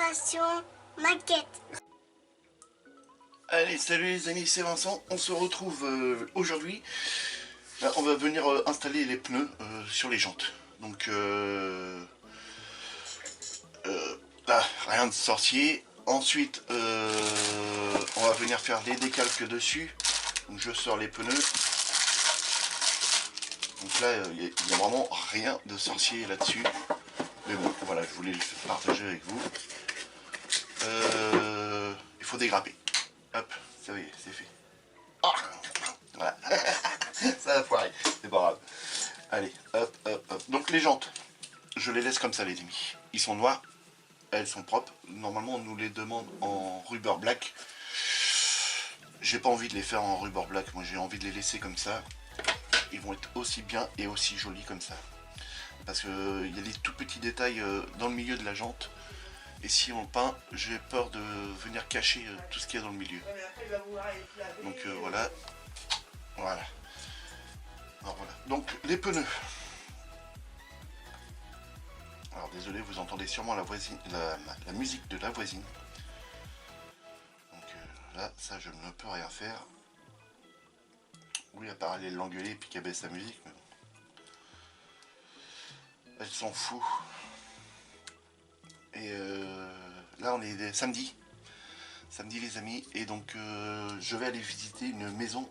Génération Maquette. Allez, salut les amis, c'est Vincent. On se retrouve aujourd'hui. Là, on va venir installer les pneus sur les jantes. Donc là, rien de sorcier. Ensuite, on va venir faire des décalques dessus. Donc je sors les pneus. Donc là, il n'y a vraiment rien de sorcier là-dessus. Mais bon, voilà, je voulais le partager avec vous. Il faut dégrapper. Hop, ça y est, c'est fait. Ah, voilà. Ça a foiré, c'est pas grave. Allez, hop, hop, hop. Donc les jantes, je les laisse comme ça les amis. Ils sont noirs, elles sont propres. Normalement on nous les demande en rubber black. J'ai pas envie de les faire en rubber black, moi j'ai envie de les laisser comme ça. Ils vont être aussi bien et aussi jolis comme ça. Parce que il y a des tout petits détails dans le milieu de la jante. Et si on le peint, j'ai peur de venir cacher tout ce qu'il y a dans le milieu. Donc voilà. Voilà. Alors voilà. Donc les pneus. Alors désolé, vous entendez sûrement la voisine, la musique de la voisine. Donc là, ça je ne peux rien faire. Oui, à part aller l'engueuler et puis qu'elle baisse la musique, mais bon. Elle s'en fout. Et là on est samedi. Samedi les amis. Et donc je vais aller visiter une maison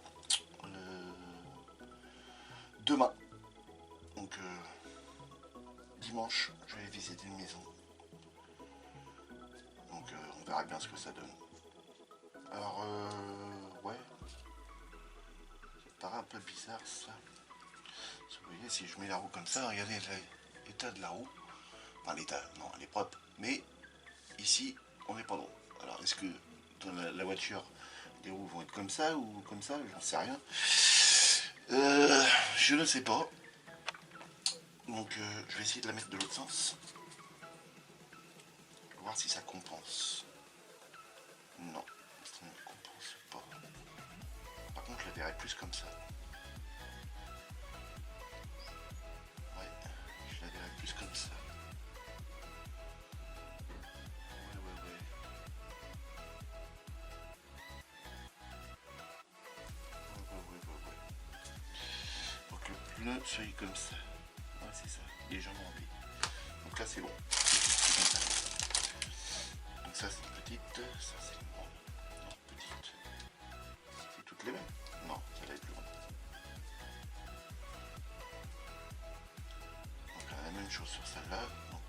demain. Donc dimanche, je vais visiter une maison. Donc on verra bien ce que ça donne. Alors ouais. Ça paraît un peu bizarre ça. Vous voyez, si je mets la roue comme ça, regardez l'état de la roue. Enfin l'état, non, elle est propre. Mais ici, on n'est pas droit. Alors est-ce que dans la voiture, les roues vont être comme ça ou comme ça? J'en sais rien. Je ne sais pas. Donc je vais essayer de la mettre de l'autre sens. Voir si ça compense. Non, ça ne compense pas. Par contre, je la verrai plus comme ça. Ouais, je la verrai plus comme ça. Ouais. Donc le pneu soit comme ça. Ouais, c'est ça, légèrement rempli. Donc là, c'est bon. Donc ça, c'est une petite. Ça, c'est une grande. Non, petite. C'est toutes les mêmes? Non, ça va être plus grand. Donc là, la même chose sur celle-là. Donc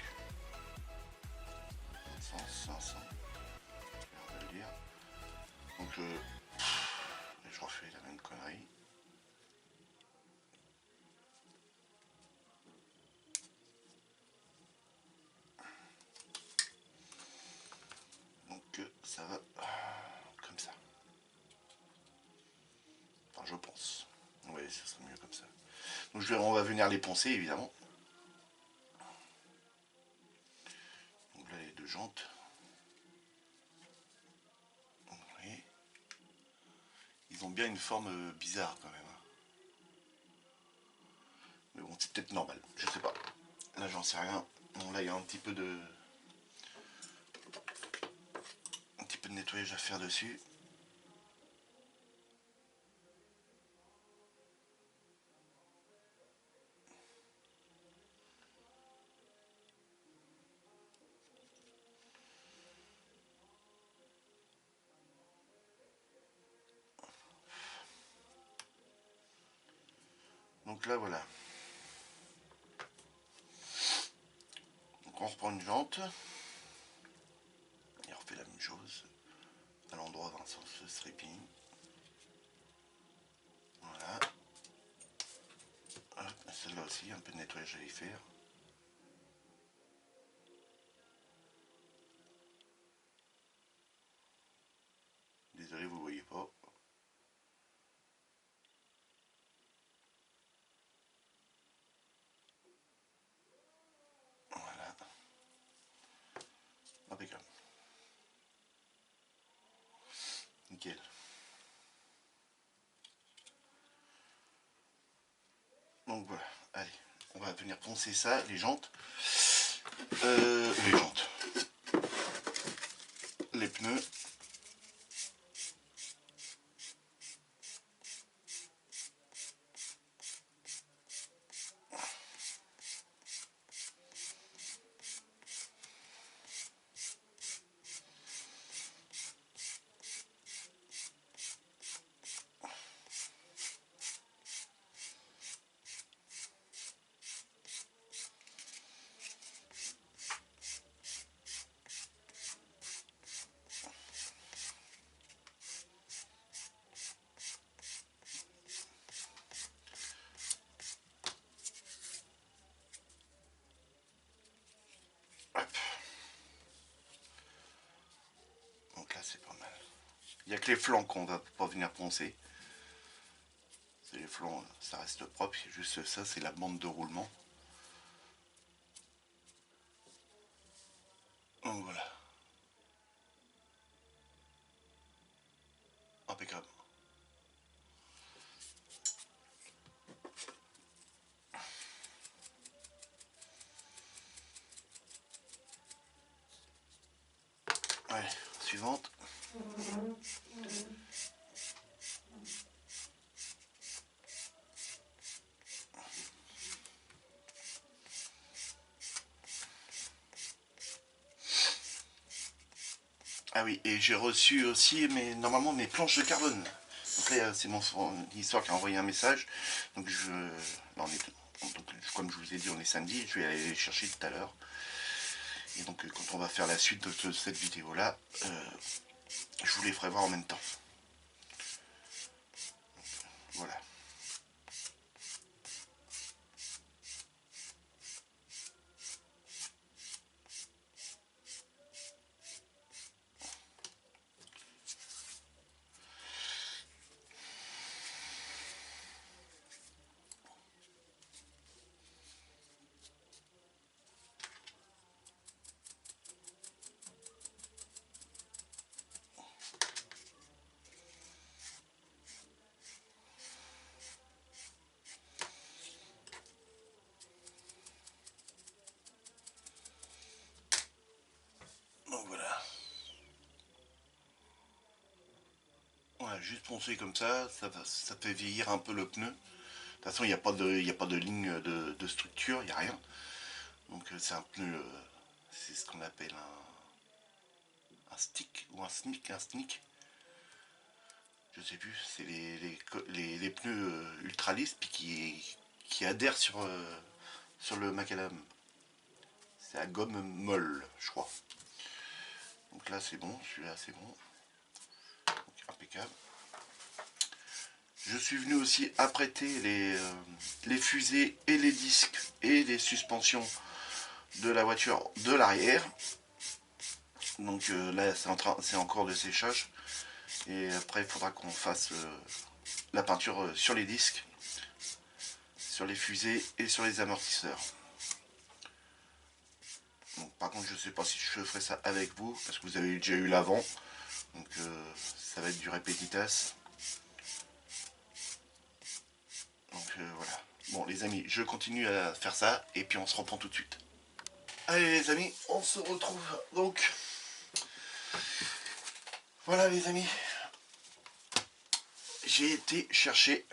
500. On va le dire. Donc je refais la même connerie. Donc ça va comme ça. Enfin, je pense. Oui, ça serait mieux comme ça. Donc on va venir les poncer évidemment. Donc là, les deux jantes. Oui. Ils ont bien une forme bizarre quand même. Mais bon, c'est peut-être normal. Je sais pas. Là, j'en sais rien. Bon, là, il y a un petit peu de nettoyage à faire dessus. Donc là, voilà. Donc on reprend une jante. Et on refait la même chose. À l'endroit d'un sens stripping. Voilà. Celle-là aussi, un peu de nettoyage à y faire. Désolé, vous voyez pas. Voilà. Impeccable. Nickel. Donc voilà, allez, on va venir poncer ça, les jantes. Les jantes. pneus. Hop. Donc là c'est pas mal. Il n'y a que les flancs qu'on va pas venir poncer. Les flancs, ça reste propre. Juste ça, c'est la bande de roulement. Donc voilà. Impeccable. Allez, suivante. Ah oui, et j'ai reçu aussi normalement mes planches de carbone. Donc là, c'est mon fournisseur qui a envoyé un message. Donc là, comme je vous ai dit, on est samedi. Je vais aller les chercher tout à l'heure. Et donc quand on va faire la suite de cette vidéo là, je vous les ferai voir en même temps. Voilà. Donc voilà. Voilà, juste poncer comme ça fait vieillir un peu le pneu. De toute façon, il n'y a pas de ligne de structure, il n'y a rien. Donc c'est un pneu, c'est ce qu'on appelle un stick ou un sneak. Je sais plus, c'est les pneus ultra lisses qui adhèrent sur le macadam. C'est à gomme molle, je crois. Donc là c'est bon, celui-là c'est bon. Donc, impeccable. Je suis venu aussi apprêter les fusées et les disques et les suspensions de la voiture de l'arrière. Donc là c'est encore de séchage. Et après il faudra qu'on fasse la peinture sur les disques, sur les fusées et sur les amortisseurs. Donc, par contre je sais pas si je ferai ça avec vous parce que vous avez déjà eu l'avant. Donc ça va être du répétitas. Donc voilà. Bon les amis, je continue à faire ça et puis on se reprend tout de suite. Allez les amis, on se retrouve donc. Voilà les amis. J'ai été chercher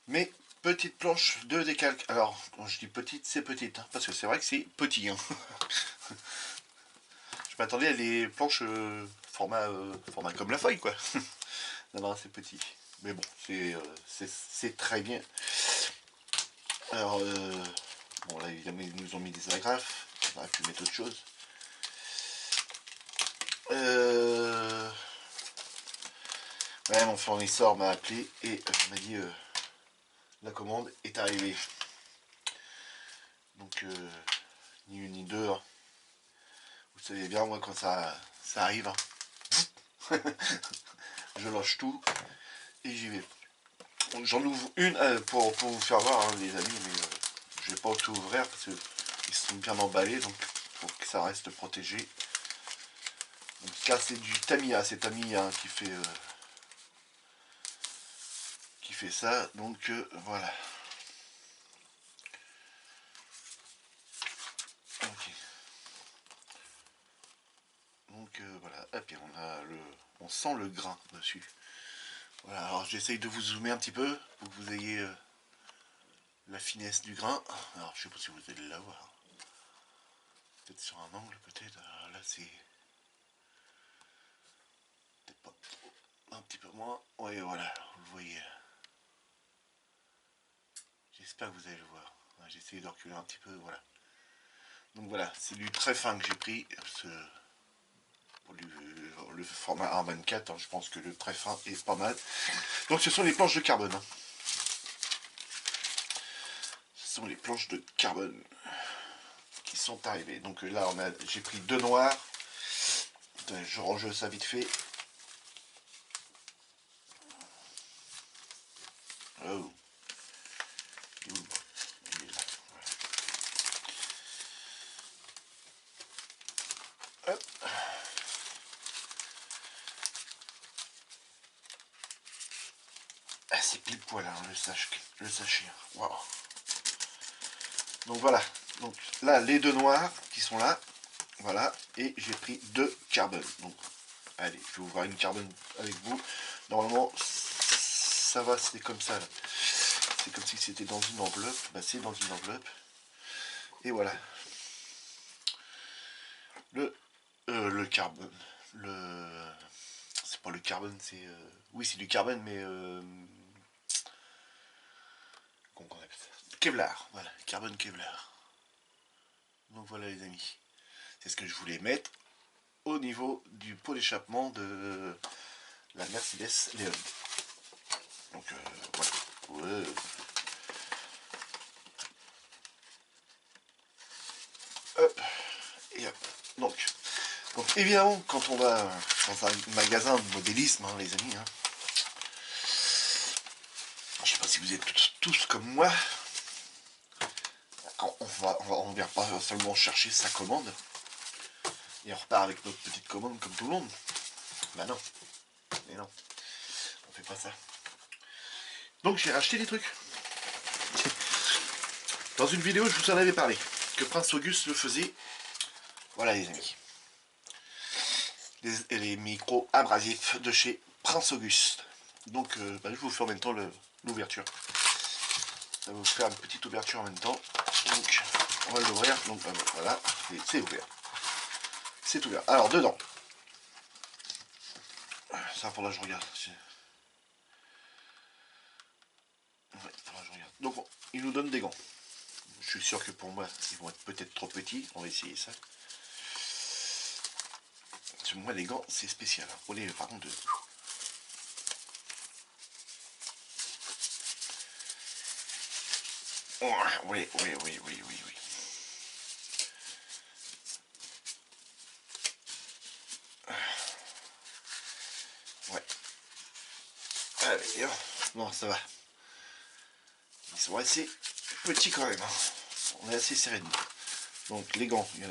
mes petites planches de décalque. Alors quand je dis petite, c'est petite, hein, parce que c'est vrai que c'est petit. Hein. Je m'attendais à des planches format comme la feuille quoi. Non, non, c'est petit. Mais bon, c'est très bien. Alors, bon là évidemment ils nous ont mis des agrafes. On aurait pu mettre autre chose. Ouais, mon fournisseur m'a appelé et m'a dit la commande est arrivée. Donc ni une ni deux. Hein. Vous savez bien moi quand ça arrive. Hein. Je lâche tout et j'y vais. J'en ouvre une pour vous faire voir hein, les amis, mais je vais pas tout ouvrir parce qu'ils sont bien emballés donc pour que ça reste protégé. Donc là c'est du Tamiya, c'est Tamiya hein, qui fait ça, donc voilà. Ok. Donc voilà, hop, et on sent le grain dessus. Voilà, alors j'essaye de vous zoomer un petit peu pour que vous ayez la finesse du grain. Alors je sais pas si vous allez l'avoir. Peut-être sur un angle, peut-être. Là c'est peut-être pas trop, un petit peu moins. Oui, voilà, vous le voyez. J'espère que vous allez le voir. J'ai essayé de reculer un petit peu, voilà. Donc voilà, c'est du très fin que j'ai pris. Pour le format A24, hein, je pense que le très fin est pas mal. Donc ce sont les planches de carbone. Hein. Ce sont les planches de carbone qui sont arrivées. Donc là, j'ai pris deux noirs. Attendez, je range ça vite fait. Oh. Il est là. Voilà. Hop. Ah, c'est pile poil, hein, le sachet. Wow. Donc voilà. Donc là, les deux noirs qui sont là. Voilà. Et j'ai pris deux carbone. Donc, allez, je vais ouvrir une carbone avec vous. Normalement, ça va, c'est comme ça. Là. C'est comme si c'était dans une enveloppe. Bah, c'est dans une enveloppe. Et voilà. Le carbone. C'est pas le carbone, c'est... Oui, c'est du carbone, mais... Comment on appelle ça? Kevlar. Voilà, carbone Kevlar. Donc voilà les amis. C'est ce que je voulais mettre au niveau du pot d'échappement de la Mercedes Léon. Donc voilà. Ouais. Hop. Et hop. Donc évidemment, quand on va dans un magasin de modélisme, hein, les amis, hein, je sais pas si vous êtes tous comme moi, on vient pas seulement chercher sa commande, et on repart avec notre petite commande comme tout le monde. Bah non, mais non, on fait pas ça. Donc j'ai racheté des trucs. Dans une vidéo, je vous en avais parlé, que Prince Auguste le faisait. Voilà les amis. Les micros abrasifs de chez Prince Auguste. Donc je vous fais en même temps l'ouverture. Ça va vous faire une petite ouverture en même temps. Donc on va l'ouvrir. Donc voilà, c'est ouvert. C'est ouvert. Alors dedans. Ça faudra que je regarde. Ouais, faudra que je regarde. Donc il nous donne des gants. Je suis sûr que pour moi, ils vont être peut-être trop petits. On va essayer ça. Parce que moi, les gants, c'est spécial. On est par contre de... Oh, oui. Ouais. Allez, non, ça va. Ils sont assez petits quand même. Hein. On est assez serré dedans. Donc les gants, il y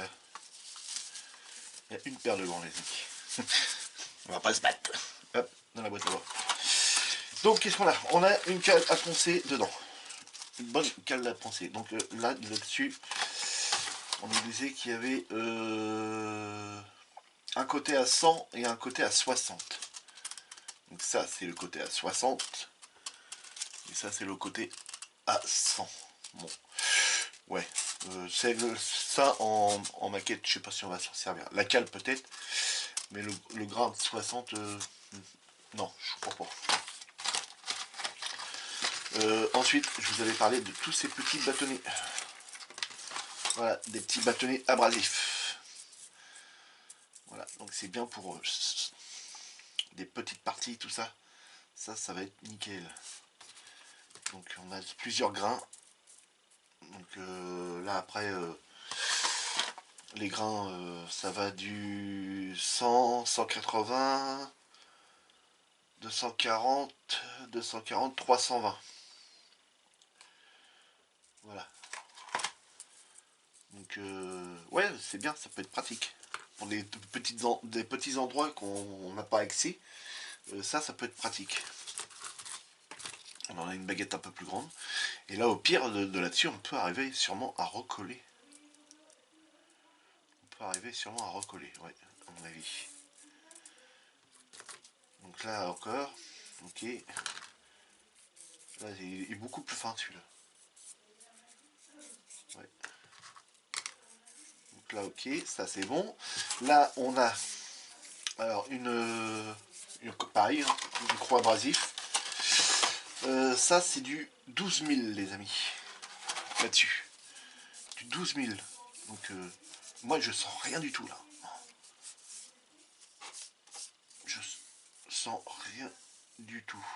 a une paire de gants, les amis. On va pas se battre. Hop, dans la boîte à bord. Donc qu'est-ce qu'on a? On a une cale à poncer dedans. Une bonne cale à poncer. Donc là-dessus, on nous disait qu'il y avait un côté à 100 et un côté à 60. Donc ça, c'est le côté à 60. Et ça, c'est le côté à 100. Bon. Ouais. Ça, en maquette, je sais pas si on va s'en servir. La cale, peut-être. Mais le grain de 60, non, je crois pas. Ensuite, je vous avais parlé de tous ces petits bâtonnets. Voilà, des petits bâtonnets abrasifs. Voilà, donc c'est bien pour des petites parties, tout ça. Ça va être nickel. Donc on a plusieurs grains. Donc là après, les grains, ça va du 100, 180, 240, 240, 320. Voilà. Donc ouais, c'est bien, ça peut être pratique. Pour des petits endroits qu'on n'a pas accès, ça peut être pratique. On en a une baguette un peu plus grande. Et là, au pire de là-dessus, on peut arriver sûrement à recoller. On peut arriver sûrement à recoller, ouais, à mon avis. là encore, ok. Là, il est beaucoup plus fin celui-là. Ouais. Donc là, ok, ça c'est bon. Là, on a alors pareil, hein, une croix abrasif. Ça, c'est du 12 000, les amis. Là-dessus. Du 12 000. Donc, moi, je sens rien du tout là. Je sens rien du tout.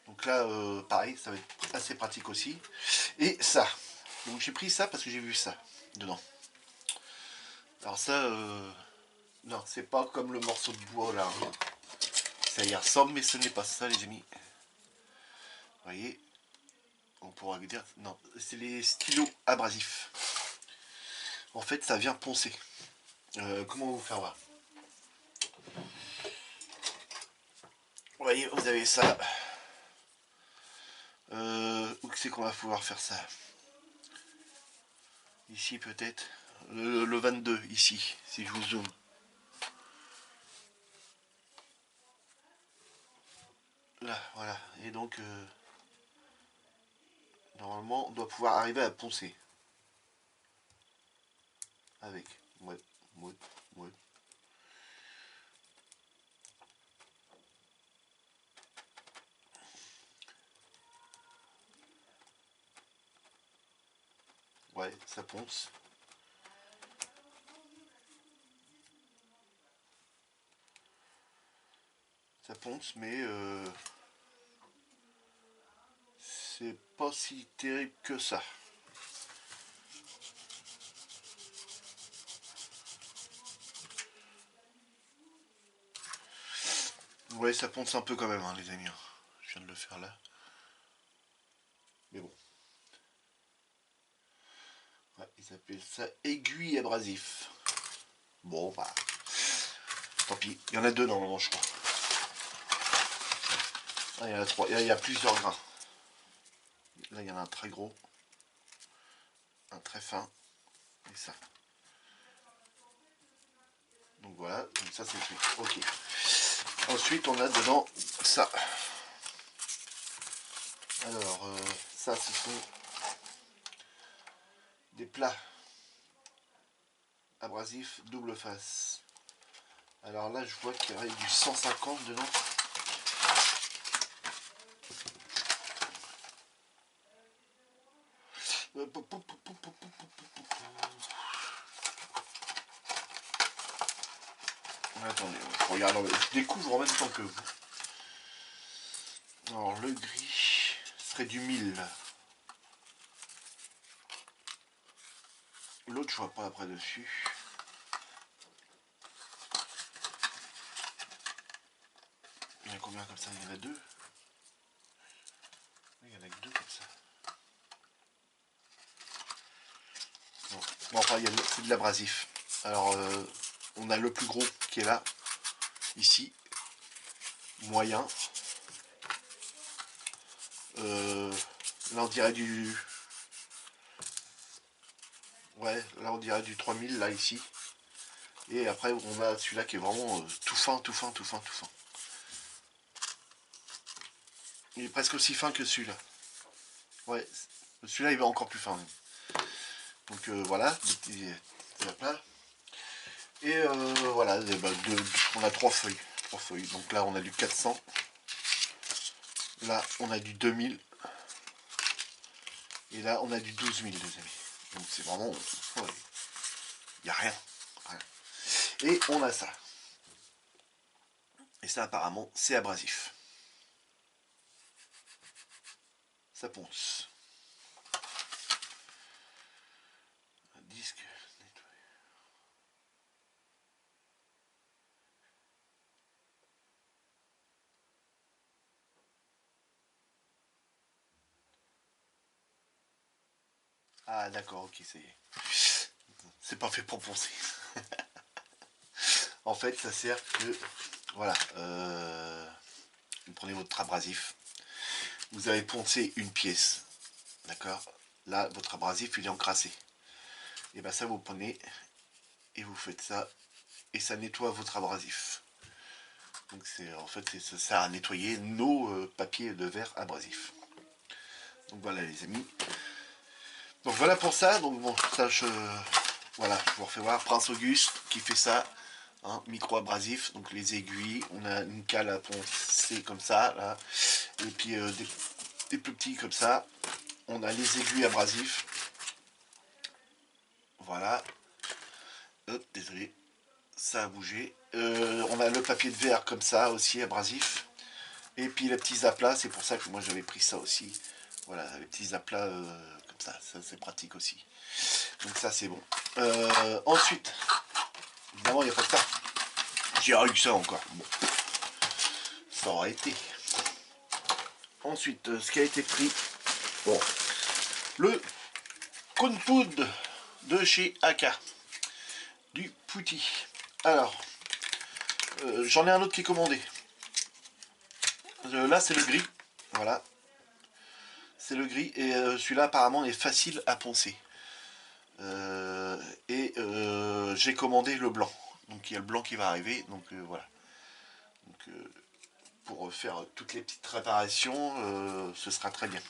Donc là, pareil, ça va être assez pratique aussi. Et ça. Donc j'ai pris ça parce que j'ai vu ça dedans. Alors ça, non, c'est pas comme le morceau de bois là. Ça y ressemble, mais ce n'est pas ça, les amis. Vous voyez, on pourra dire, non, c'est les stylos abrasifs. En fait, ça vient poncer. Comment vous faire voir? Vous voyez, vous avez ça. Où c'est qu'on va pouvoir faire ça? Ici peut-être. Le 22, ici, si je vous zoome. Là, voilà. Et donc, normalement, on doit pouvoir arriver à poncer. Avec. Ouais, ouais, ouais. Ouais, ça ponce. Ça ponce, mais c'est pas si terrible que ça. Ouais, ça ponce un peu quand même, hein, les amis. Je viens de le faire là. Mais bon. Ouais, ils appellent ça aiguille abrasif. Bon, bah. Tant pis. Il y en a deux normalement, je crois. Ah, il y en a trois. Il y a plusieurs grains. Là, il y en a un très gros. Un très fin. Et ça. Donc voilà. Donc ça, c'est le truc. Ok. Ensuite, on a dedans ça. Alors, ça, ce sont des plats abrasifs double face. Alors là, je vois qu'il y aurait du 150 dedans. Attendez, je regarde, je découvre en même temps que vous. Alors le gris serait du 1000. L'autre, je vois pas après dessus. Il y en a combien comme ça? Il y en a deux. Il y en a que deux comme ça. Non. Bon, enfin, c'est de l'abrasif. Alors, on a le plus gros qui est là, ici. Moyen. Là, on dirait du... Ouais, là, on dirait du 3000, là, ici. Et après, on a celui-là qui est vraiment tout fin, tout fin, tout fin, tout fin. Il est presque aussi fin que celui-là. Ouais, celui-là, il va encore plus fin. Même. Donc, voilà, des petits plats. Et voilà, on a trois feuilles. Donc là, on a du 400. Là, on a du 2000. Et là, on a du 12 000, les amis. Donc c'est vraiment... Il n'y a rien. Et on a ça. Et ça, apparemment, c'est abrasif. Ça ponce. Un disque nettoyé. Ah d'accord, ok, ça y est. C'est pas fait pour poncer. En fait, ça sert que... Voilà. Vous prenez votre abrasif. Vous avez poncé une pièce. D'accord? Là, votre abrasif, il est encrassé. Et bien ça, vous prenez et vous faites ça et ça nettoie votre abrasif. Donc en fait ça sert à nettoyer nos papiers de verre abrasifs. Donc voilà les amis. Donc voilà pour ça. Donc bon, ça voilà, je vous refais voir. Prince Auguste qui fait ça, hein, micro abrasif. Donc les aiguilles, on a une cale à poncer comme ça là, et puis des plus petits comme ça. On a les aiguilles abrasifs. Voilà. Hop, désolé, ça a bougé. On a le papier de verre comme ça aussi abrasif. Et puis les petits aplats, c'est pour ça que moi j'avais pris ça aussi. Voilà, les petits aplats comme ça c'est pratique aussi. Donc ça c'est bon. Ensuite, évidemment il n'y a pas que ça. J'ai eu ça encore. Bon, ça aurait été. Ensuite, ce qui a été pris, bon, le cône poudre de chez Aka, du Pouty. Alors, j'en ai un autre qui est commandé. Là c'est le gris, voilà. C'est le gris et celui-là apparemment est facile à poncer. J'ai commandé le blanc. Donc il y a le blanc qui va arriver. Donc voilà. Donc, pour faire toutes les petites réparations, ce sera très bien.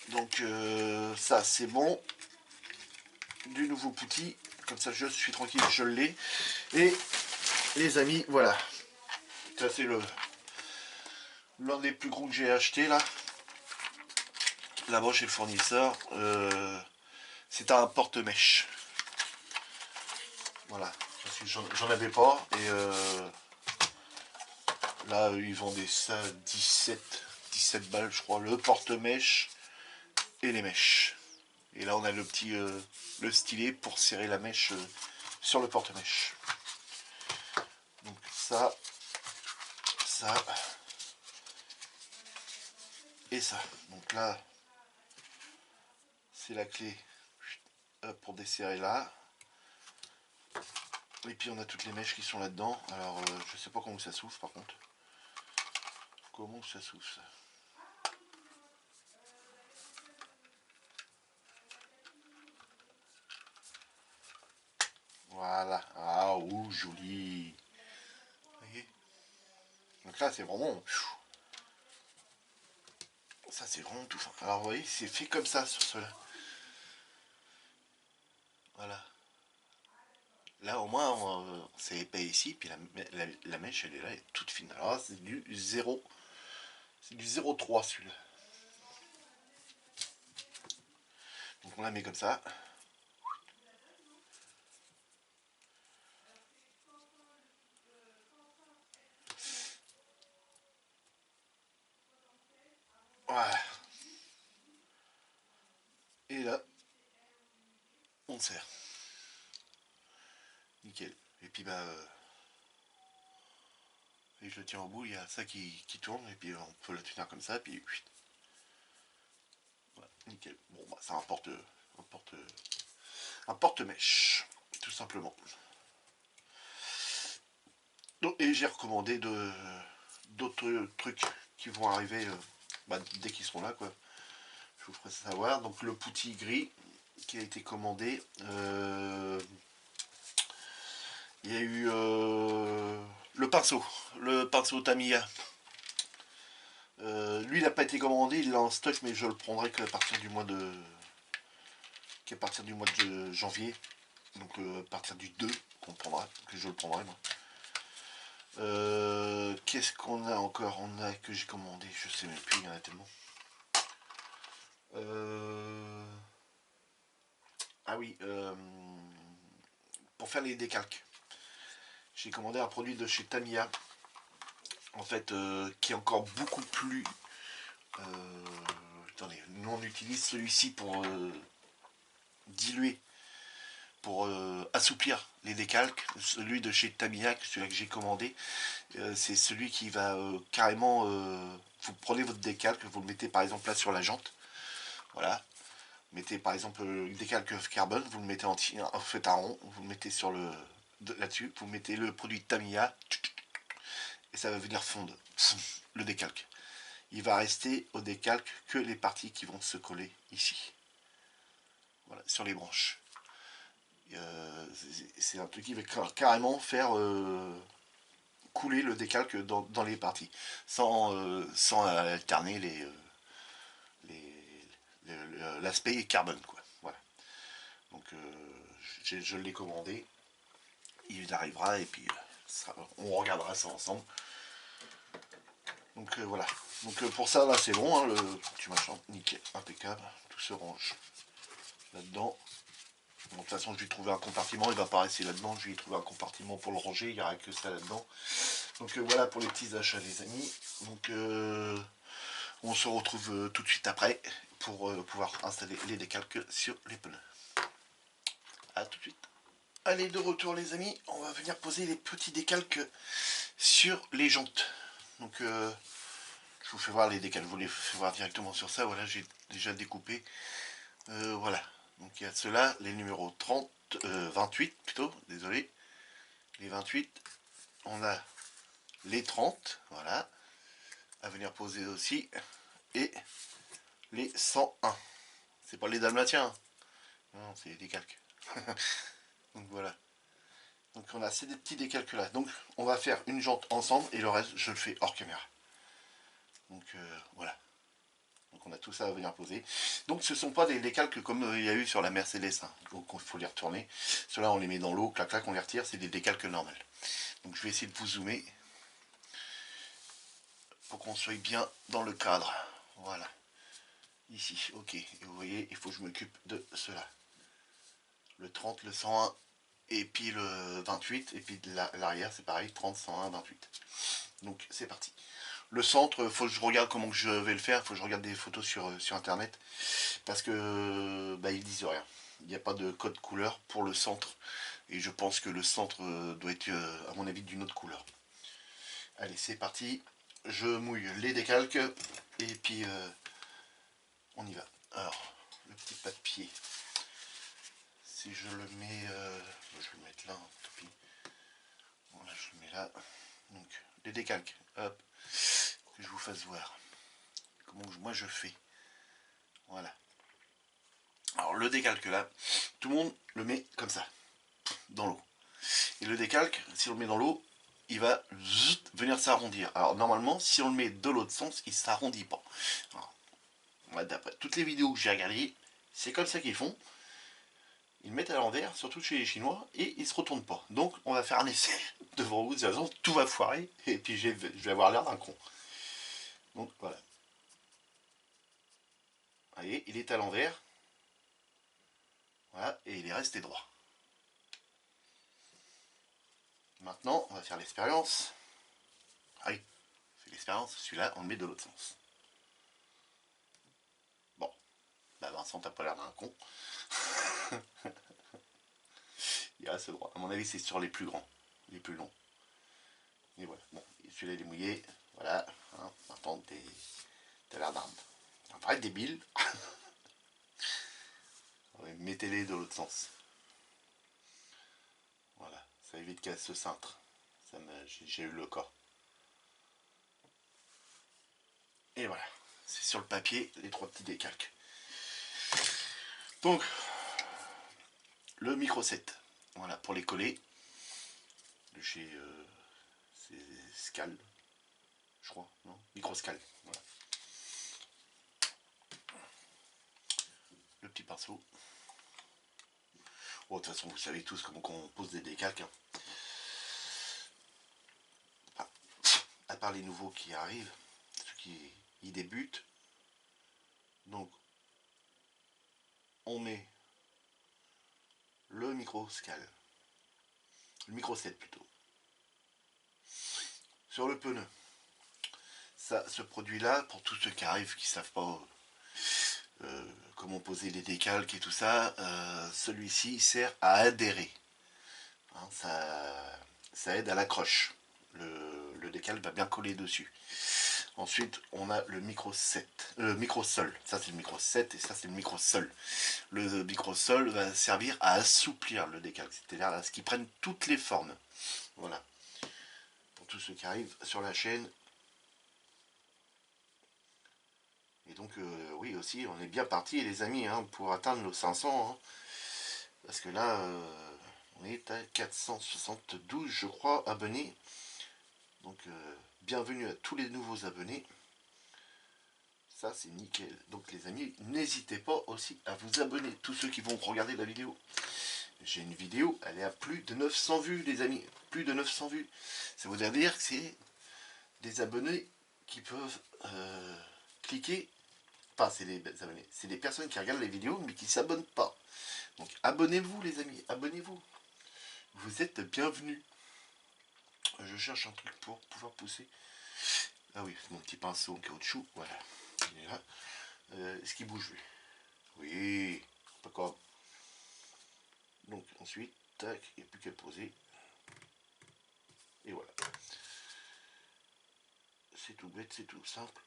Donc ça c'est bon. Du nouveau Pouty. Comme ça je suis tranquille, je l'ai. Et les amis, voilà. Ça c'est l'un des plus gros que j'ai acheté là. Là-bas chez le fournisseur. C'est un porte-mèche. Voilà. Parce que j'en avais pas. Et là ils vendaient ça 17 balles je crois. Le porte-mèche et les mèches. Et là on a le petit le stylet pour serrer la mèche sur le porte-mèche. Donc ça et ça. Donc là c'est la clé pour desserrer là. Et puis on a toutes les mèches qui sont là-dedans. Alors je sais pas comment ça s'ouvre par contre. Comment ça s'ouvre ça? Voilà. Ah ouh joli. Vous voyez? Donc là c'est vraiment. Ça c'est vraiment tout fin. Alors vous voyez c'est fait comme ça sur cela. Voilà. Là au moins c'est épais ici. Puis la mèche elle est là, elle est toute fine. Alors c'est du 0. C'est du 0,3 celui-là. Donc on la met comme ça. Voilà. Et là, on serre. Nickel. Et puis bah... et je le tiens au bout, il y a ça qui tourne, et puis on peut la tenir comme ça, et puis... Voilà, nickel. Bon bah ça un porte-mèche, tout simplement. Donc, et j'ai recommandé d'autres trucs qui vont arriver dès qu'ils seront là, quoi. Je vous ferai savoir. Donc le Pouty gris qui a été commandé. Il y a eu le pinceau Tamiya. Lui il n'a pas été commandé, il est en stock, mais je le prendrai qu'à partir du mois de janvier. Donc à partir du 2 qu'on prendra, que je le prendrai moi. Qu'est-ce qu'on a encore? On a que j'ai commandé, je sais même plus, il y en a tellement. Ah oui, pour faire les décalques. J'ai commandé un produit de chez Tamiya, en fait, qui est encore beaucoup plus... attendez, nous on utilise celui-ci pour diluer, pour assouplir les décalques. Celui de chez Tamiya, celui que j'ai commandé, c'est celui qui va carrément... vous prenez votre décalque, vous le mettez par exemple là sur la jante, voilà. Mettez par exemple le décalque carbone, vous le mettez en fait un rond, vous le mettez sur là-dessus, vous mettez le produit Tamiya et ça va venir fondre le décalque. Il va rester au décalque que les parties qui vont se coller ici. voilà, sur les branches. C'est un truc qui va carrément faire couler le décalque dans les parties, sans alterner l'aspect carbone, quoi. Voilà. Donc je l'ai commandé, il arrivera et puis on regardera ça ensemble. Donc voilà. Donc pour ça là c'est bon, hein, le petit machin, nickel, impeccable, tout se range là-dedans. Bon, de toute façon je vais trouver un compartiment, il va pas rester là-dedans, je vais trouver un compartiment pour le ranger, il n'y aura que ça là-dedans. Donc voilà pour les petits achats les amis. Donc on se retrouve tout de suite après pour pouvoir installer les décalques sur les pneus. A tout de suite. Allez, de retour les amis, on va venir poser les petits décalques sur les jantes. Donc je vous fais voir les décalques, je vous les fais voir directement sur ça. Voilà, j'ai déjà découpé. Voilà, donc il y a ceux-là, les numéros 30, 28 plutôt, désolé. Les 28, on a les 30, voilà, à venir poser aussi. Et les 101. C'est pas les dalmatiens, hein. Non, c'est les décalques. Donc voilà. Donc on a ces petits décalques là. Donc on va faire une jante ensemble et le reste je le fais hors caméra. Donc voilà. Donc on a tout ça à venir poser. Donc ce ne sont pas des décalques comme il y a eu sur la Mercedes, hein. Donc il faut les retourner. Ceux-là on les met dans l'eau, clac clac, on les retire, c'est des décalques normales. Donc je vais essayer de vous zoomer pour qu'on soit bien dans le cadre. Voilà. Ici, ok. Et vous voyez, il faut que je m'occupe de cela. Le 30, le 101 et puis le 28. Et puis l'arrière c'est pareil, 30, 101, 28. Donc c'est parti. Le centre, faut que je regarde comment je vais le faire, faut que je regarde des photos sur internet. Parce que bah, ils disent rien. Il n'y a pas de code couleur pour le centre. Et je pense que le centre doit être à mon avis d'une autre couleur. Allez c'est parti. Je mouille les décalques. Et puis on y va. Alors, le petit papier. Si je le mets, je vais le mettre là, tant pis. Voilà, je le mets là. Donc, les décalques, hop, que je vous fasse voir comment moi je fais. Voilà. Alors, le décalque là, tout le monde le met comme ça, dans l'eau. Et le décalque, si on le met dans l'eau, il va venir s'arrondir. Alors, normalement, si on le met de l'autre sens, il ne s'arrondit pas. D'après toutes les vidéos que j'ai regardées, c'est comme ça qu'ils font. Ils le mettent à l'envers, surtout chez les Chinois, et ils ne se retournent pas. Donc on va faire un essai devant vous, de toute façon tout va foirer, et puis je vais avoir l'air d'un con. Donc voilà. Vous voyez, il est à l'envers. Voilà, et il est resté droit. Maintenant, on va faire l'expérience. Ah oui, c'est l'expérience, celui-là, on le met de l'autre sens. Bon, bah Vincent, t'as pas l'air d'un con. Il reste droit. À mon avis, c'est sur les plus grands, les plus longs. Et voilà, bon, celui-là il est mouillé, voilà, hein, maintenant t'as l'air d'un. Ça paraît débile. Mettez-les de l'autre sens. Voilà, ça évite qu'elle se cintre. J'ai eu le corps. Et voilà, c'est sur le papier les trois petits décalques. Donc, le micro 7. Voilà, pour les coller. De chez Scal, je crois, non, Microscal. Voilà. Le petit pinceau. Bon, de toute façon, vous savez tous comment on pose des décalques. Hein. Ah, à part les nouveaux qui arrivent, ceux qui y débutent. Donc, on met le micro Scal. Le micro 7 plutôt. Sur le pneu. Ça, ce produit-là, pour tous ceux qui arrivent, qui ne savent pas comment poser les décalques et tout ça, celui-ci sert à adhérer. Hein, ça aide à l'accroche. Le décalque va bien coller dessus. Ensuite, on a le micro 7, micro sol. Ça, c'est le micro 7 et ça, c'est le micro sol. Le micro sol va servir à assouplir le décalque, c'est-à-dire à ce qu'il prenne toutes les formes. Voilà. Pour tous ceux qui arrivent sur la chaîne, Et donc, oui, aussi, on est bien parti, les amis, hein, pour atteindre nos 500. Hein, parce que là, on est à 472, je crois, abonnés. Donc, bienvenue à tous les nouveaux abonnés. Ça, c'est nickel. Donc, les amis, n'hésitez pas aussi à vous abonner, tous ceux qui vont regarder la vidéo. J'ai une vidéo, elle est à plus de 900 vues, les amis. Plus de 900 vues. Ça veut dire que c'est des abonnés qui peuvent cliquer. Pas, c'est des abonnés. C'est des personnes qui regardent les vidéos, mais qui ne s'abonnent pas. Donc, abonnez-vous, les amis. Abonnez-vous. Vous êtes bienvenus. Je cherche un truc pour pouvoir pousser. Ah oui, mon petit pinceau en caoutchouc. Voilà. Il est là. Est-ce qu'il bouge, lui? Oui. Pas comme. Donc, ensuite, tac, il n'y a plus qu'à poser. Et voilà. C'est tout bête, c'est tout simple.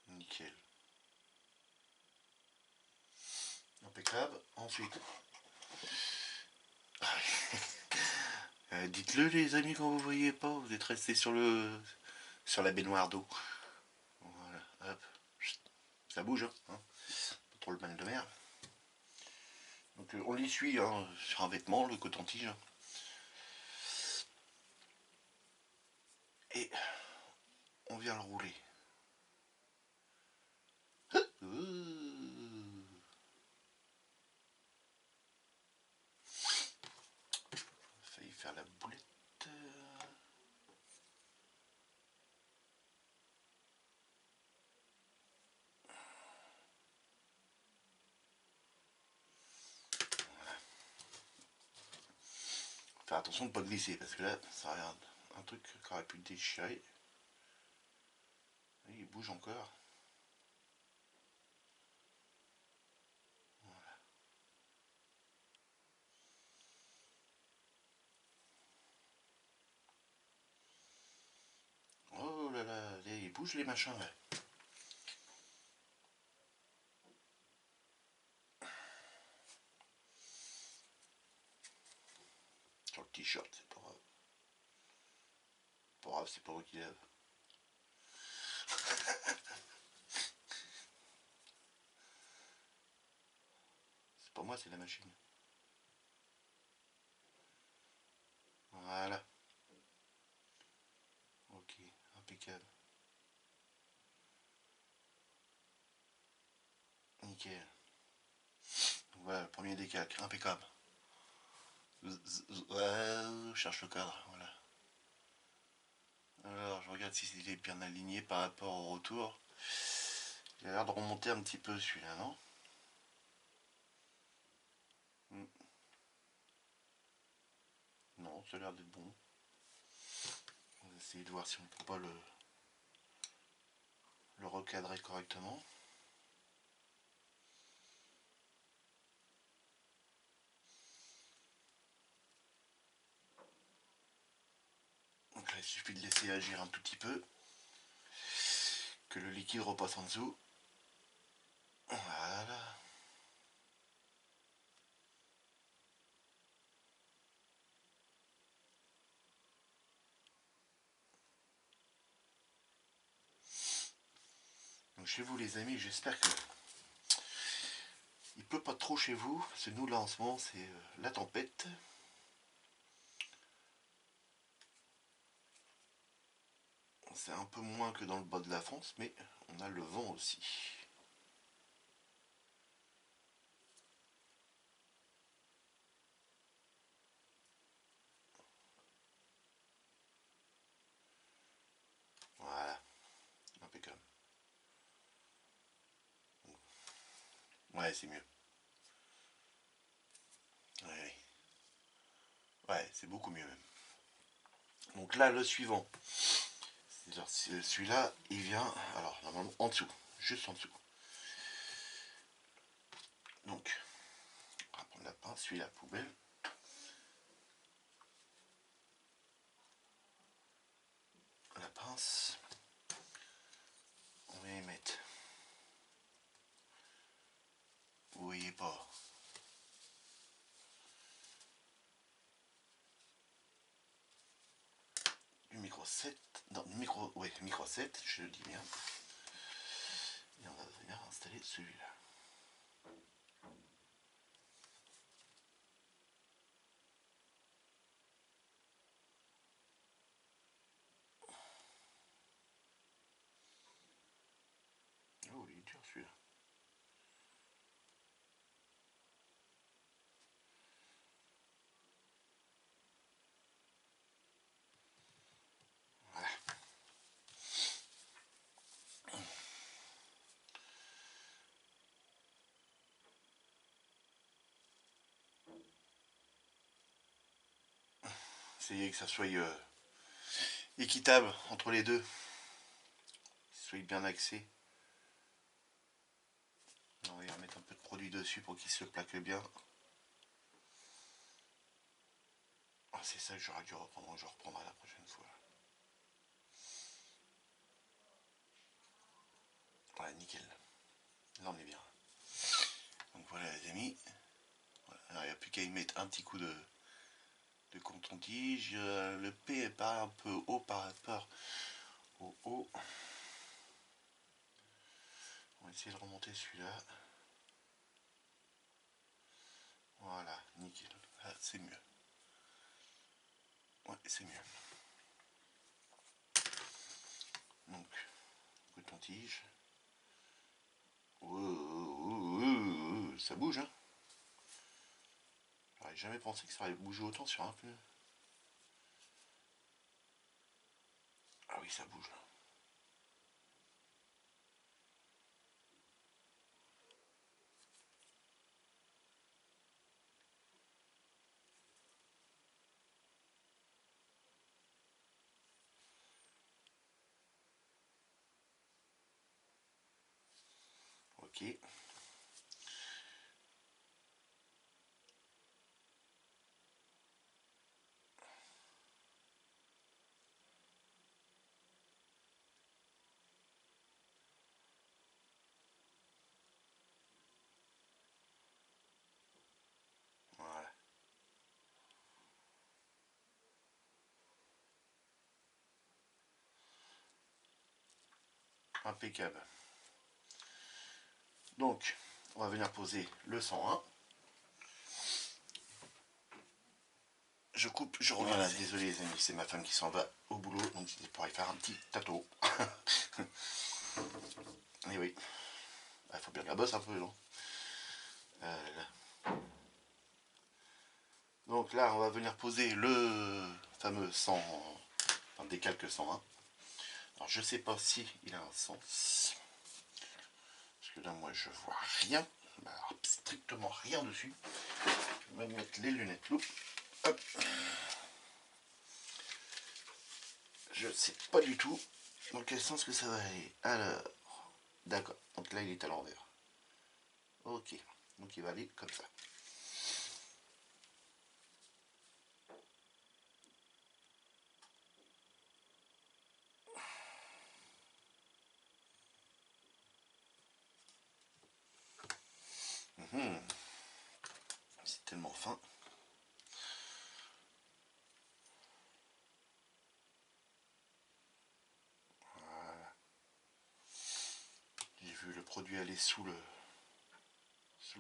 Nickel. Impeccable. Ensuite. Dites-le les amis quand vous voyez pas, vous êtes restés sur la baignoire d'eau. Voilà, hop. Ça bouge, hein. Pas trop le mal de mer. Donc on l'essuie hein, sur un vêtement, le coton-tige. Et on vient le rouler. Failli faire la boulette. Faire attention de ne pas glisser parce que là, ça a un truc qui aurait pu déchirer. Et il bouge encore. Oh là là, il bouge les machins là. Sur le t-shirt, c'est pas grave. Pas grave, c'est pas eux qui lèvent. C'est pas moi, c'est la machine. Voilà. Ok, impeccable. Nickel. Voilà, le premier décalque, impeccable. Je cherche le cadre, voilà. Alors, je regarde si il est bien aligné par rapport au retour. Il a l'air de remonter un petit peu celui-là, non? Non, ça a l'air d'être bon. On va essayer de voir si on peut pas le recadrer correctement. Donc là, il suffit de laisser agir un tout petit peu. Que le liquide repasse en dessous. Voilà. Donc chez vous les amis, j'espère que il pleut pas trop chez vous. Parce que nous là en ce moment c'est la tempête. C'est un peu moins que dans le bas de la France, mais on a le vent aussi. Voilà, impeccable. Ouais, c'est mieux. Ouais, ouais c'est beaucoup mieux même. Donc là, le suivant. Celui-là, il vient, alors normalement en dessous, juste en dessous. Donc, on va prendre la pince, celui-là, poubelle. La pince, on va y mettre. Vous voyez pas. 7, non, micro, ouais, micro 7, je le dis bien. Et on va venir installer celui-là. Oh, il est dur celui-là. Voilà. Essayez que ça soit équitable entre les deux. Que ça soit bien axé. On va y remettre un peu de produit dessus pour qu'il se plaque bien. Oh, c'est ça que j'aurais dû reprendre, je reprendrai la prochaine fois. Voilà, nickel. Là on est bien. Donc voilà les amis. Voilà. Alors il n'y a plus qu'à y mettre un petit coup de coton-tige. Le P est pas un peu haut par rapport au haut. On va essayer de remonter celui-là. Voilà, nickel. Là c'est mieux. Ouais, c'est mieux. Donc, coton-tige. Ça bouge, hein. J'aurais jamais pensé que ça allait bouger autant sur un pneu. Ah oui, ça bouge. Ok. Voilà. Impeccable. Donc, on va venir poser le 101. Je coupe, je reviens là. Désolé les amis, c'est ma femme qui s'en va au boulot, donc je pourrais faire un petit tâteau. Et oui. Il faut bien que la bosse un peu, non? Donc là, on va venir poser le fameux 100, enfin, décalque 101. Alors je sais pas si il a un sens. Parce que là, moi, je vois rien. Alors, strictement rien dessus. Je vais mettre les lunettes loup. Hop. Je sais pas du tout dans quel sens que ça va aller. Alors, d'accord. Donc là, il est à l'envers. Ok. Donc il va aller comme ça. C'est tellement fin. Voilà. J'ai vu le produit aller sous le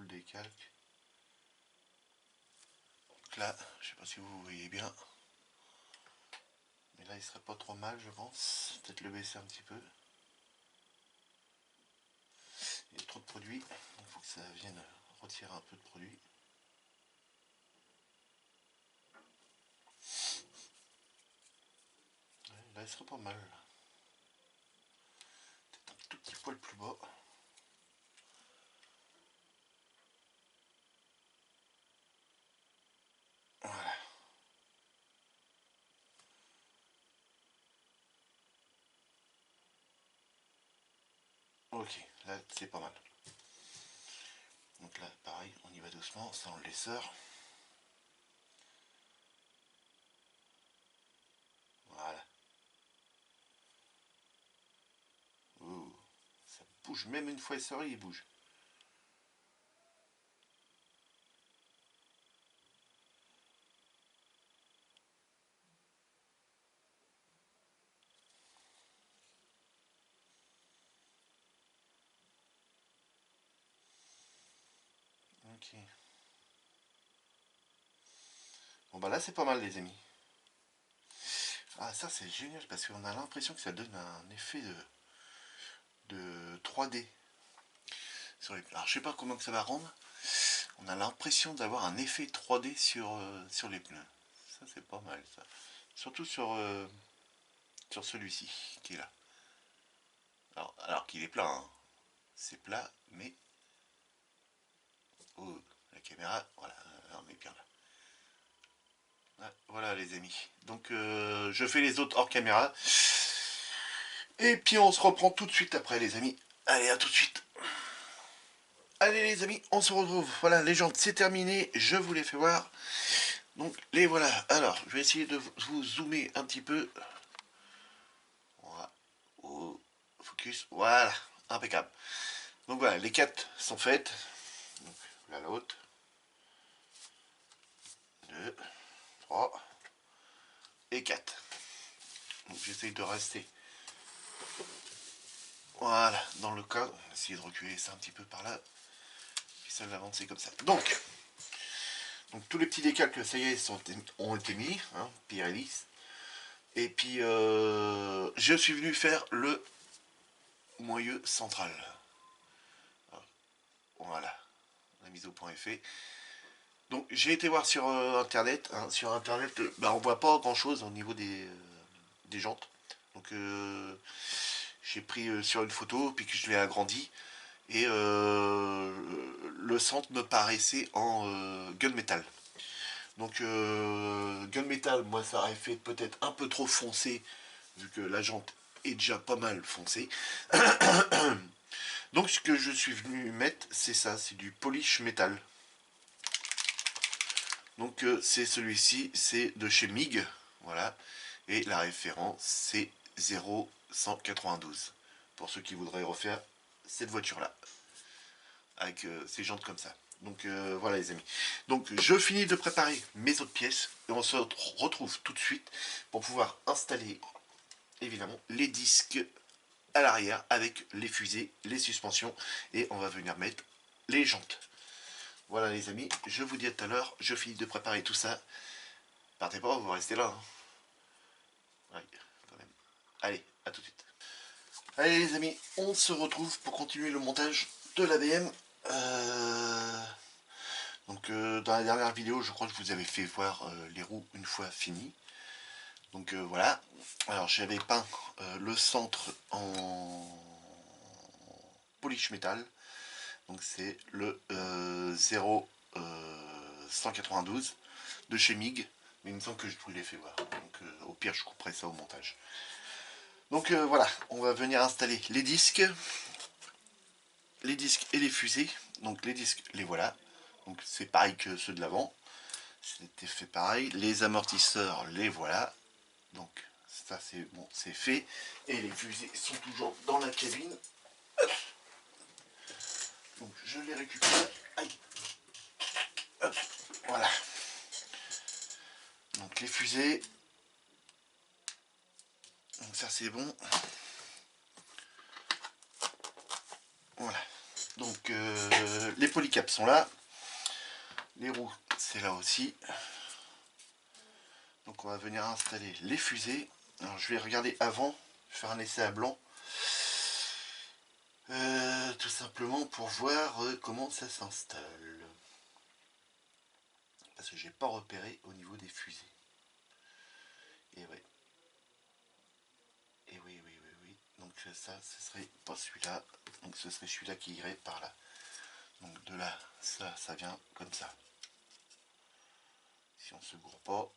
décalque. Donc là, je sais pas si vous voyez bien. Mais là, il serait pas trop mal, je pense. Peut-être le baisser un petit peu. Il y a trop de produit. Il faut que ça vienne retirer un peu de produit. Ouais, là, il serait pas mal. Peut-être un tout petit poil plus bas. Voilà. Ok, là, c'est pas mal. Donc là, pareil, on y va doucement, sans le laisseur. Voilà. Ouh, ça bouge, même une fois essoré, il bouge. Ok. Bon bah là c'est pas mal les amis. Ah ça c'est génial parce qu'on a l'impression que ça donne un effet de 3D. Alors je sais pas comment que ça va rendre. On a l'impression d'avoir un effet 3D sur les pneus. Ça c'est pas mal ça. Surtout sur celui-ci qui est là. Alors qu'il est plat, hein. C'est plat, mais... Oh, la caméra, voilà, on est bien là. Voilà les amis. Donc je fais les autres hors caméra. Et puis on se reprend tout de suite après les amis. Allez, à tout de suite. Allez les amis, on se retrouve. Voilà, les jantes c'est terminé. Je vous les fais voir. Donc les voilà. Alors, je vais essayer de vous zoomer un petit peu. Voilà. Oh, focus. Voilà, impeccable. Donc voilà, les 4 sont faites. Donc là l'autre. 2, 3 et 4. Donc j'essaye de rester. Voilà, dans le cas, on va essayer de reculer ça un petit peu par là. Puis ça l'avancer comme ça. Donc tous les petits décalques, ça y est, ont été mis, hein, Pirelli. Et puis je suis venu faire le moyeu central. Voilà, la mise au point est faite. Donc j'ai été voir sur internet. Hein, sur internet, on voit pas grand chose au niveau des jantes. Donc j'ai pris sur une photo, puis que je l'ai agrandi. Et le centre me paraissait en gunmetal. Donc gunmetal, moi ça aurait fait peut-être un peu trop foncé, vu que la jante est déjà pas mal foncée. Donc ce que je suis venu mettre, c'est ça, c'est du polish metal. Donc c'est celui-ci, c'est de chez MIG, voilà. Et la référence c'est 0192. Pour ceux qui voudraient refaire cette voiture-là. Avec ces jantes comme ça. Donc voilà les amis. Donc je finis de préparer mes autres pièces et on se retrouve tout de suite pour pouvoir installer évidemment les disques à l'arrière avec les fusées, les suspensions et on va venir mettre les jantes. Voilà les amis, je vous dis à tout à l'heure, je finis de préparer tout ça. Partez pas, vous restez là. Hein. Ouais, quand même. Allez, à tout de suite. Allez les amis, on se retrouve pour continuer le montage de la BM. Donc dans la dernière vidéo, je crois que je vous avais fait voir les roues une fois finies. Donc voilà. Alors j'avais peint le centre en polish metal. Donc c'est le 0192 de chez MIG. Mais il me semble que je vous l'ai fait voir. Donc au pire, je couperai ça au montage. Donc voilà, on va venir installer les disques et les fusées. Donc les disques, les voilà. Donc c'est pareil que ceux de l'avant. C'était fait pareil. Les amortisseurs, les voilà. Donc ça c'est bon, c'est fait. Et les fusées sont toujours dans la cabine. Hop. Donc je les récupère. Aïe. Hop. Voilà. Donc les fusées. Donc ça c'est bon. Voilà. Donc les polycaps sont là. Les roues, c'est là aussi. Donc on va venir installer les fusées. Alors je vais regarder avant, faire un essai à blanc. Tout simplement pour voir comment ça s'installe. Parce que j'ai pas repéré au niveau des fusées. Et ouais. Et oui, oui, oui, oui. Donc ça, ce serait pas celui-là. Donc ce serait celui-là qui irait par là. Donc de là, ça vient comme ça. Si on se gourre pas.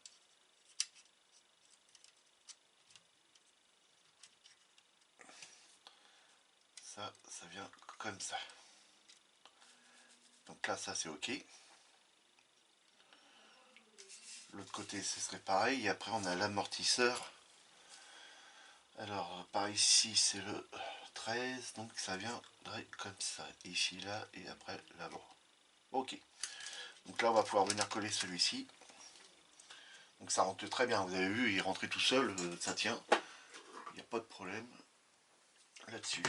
Ça vient comme ça. Donc là, ça c'est ok. L'autre côté, ce serait pareil. Et après, on a l'amortisseur. Alors, par ici, c'est le 13. Donc ça viendrait comme ça. Ici, là, et après, là-bas. Ok. Donc là, on va pouvoir venir coller celui-ci. Donc ça rentre très bien. Vous avez vu, il rentrait tout seul. Ça tient. Il n'y a pas de problème là-dessus.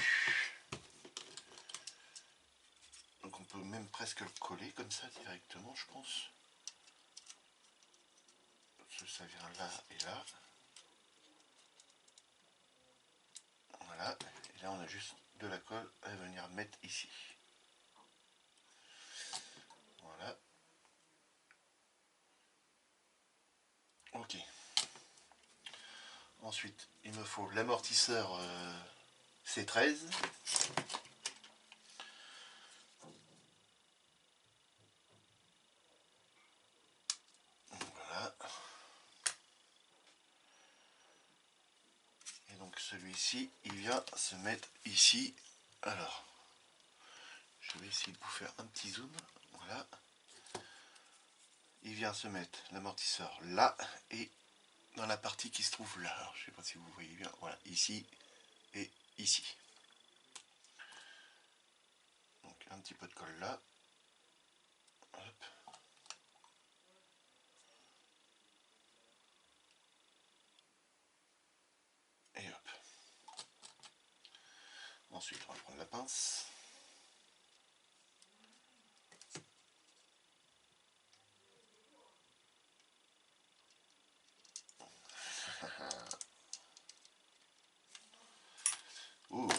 Donc on peut même presque le coller comme ça directement, je pense. Ça vient là et là. Voilà, et là on a juste de la colle à venir mettre ici. Voilà. Ok. Ensuite, il me faut l'amortisseur C13. Voilà. Et donc celui-ci, il vient se mettre ici. Alors, je vais essayer de vous faire un petit zoom. Voilà. Il vient se mettre l'amortisseur là et dans la partie qui se trouve là. Alors, je ne sais pas si vous voyez bien. Voilà, ici et ici. Donc un petit peu de colle là. Hop. Et hop. Ensuite, on va prendre la pince. Ouh.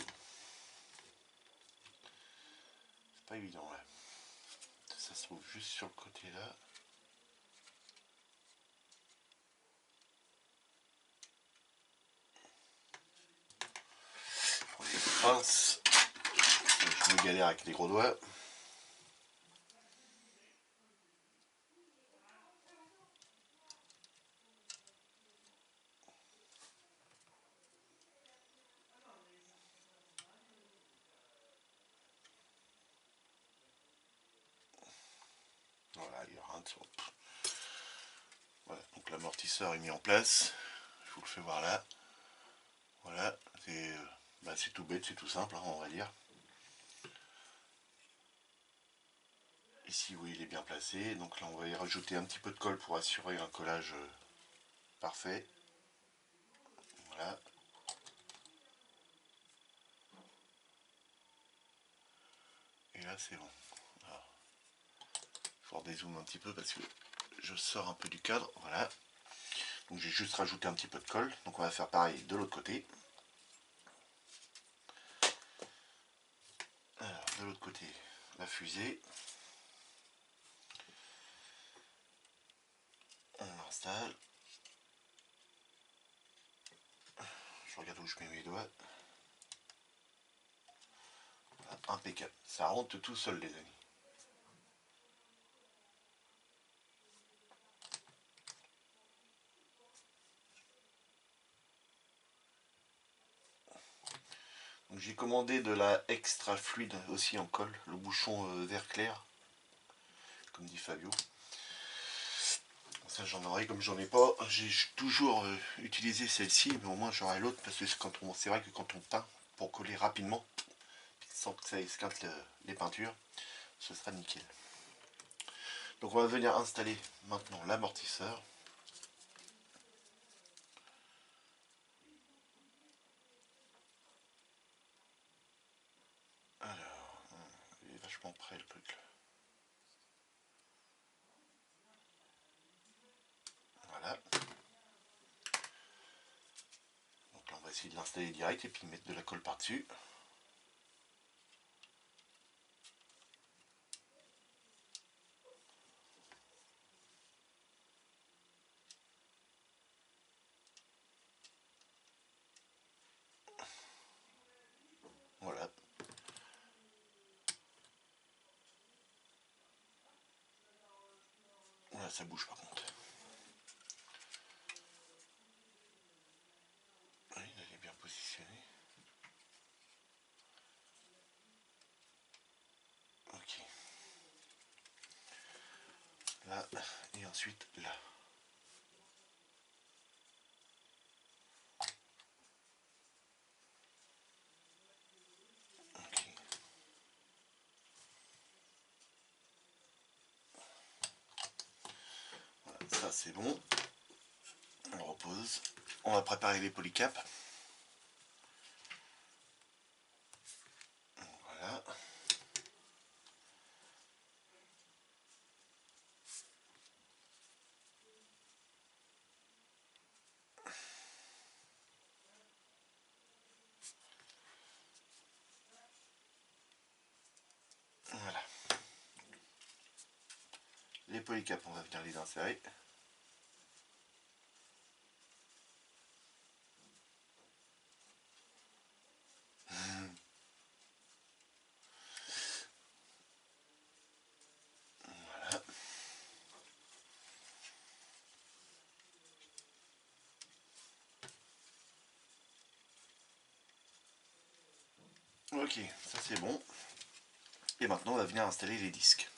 C'est pas évident là. Ça se trouve juste sur le côté là. On les pince. Je me galère avec les gros doigts. Voilà, il y aura un dessous. Voilà, donc l'amortisseur est mis en place. Je vous le fais voir là. Voilà, c'est tout bête, c'est tout simple, hein, on va dire. Ici, oui, il est bien placé. Donc là, on va y rajouter un petit peu de colle pour assurer un collage parfait. Voilà. Et là, c'est bon. Alors, il faut dézoomer un petit peu parce que je sors un peu du cadre. Voilà. Donc j'ai juste rajouté un petit peu de colle. Donc on va faire pareil de l'autre côté. Alors, de l'autre côté, la fusée. On l'installe. Je regarde où je mets mes doigts. Voilà, impeccable. Ça rentre tout seul, les amis. Donc j'ai commandé de la extra fluide aussi en colle, le bouchon vert clair, comme dit Fabio. Ça j'en aurai, comme j'en ai pas, j'ai toujours utilisé celle-ci, mais au moins j'aurai l'autre parce que c'est vrai que quand on peint pour coller rapidement, sans que ça esquinte les peintures, ce sera nickel. Donc on va venir installer maintenant l'amortisseur. Alors, il est vachement près le truc là. Voilà. Donc là on va essayer de l'installer direct et puis mettre de la colle par-dessus. Voilà. Là ça bouge par contre. Oui, il est bien positionné. Ok. Là, et ensuite là. Ok. Voilà, ça c'est bon. On repose. On va préparer les polycaps. Voilà. polycaps, on va venir les insérer. Voilà. Ok, ça c'est bon. Et maintenant on va venir installer les disques.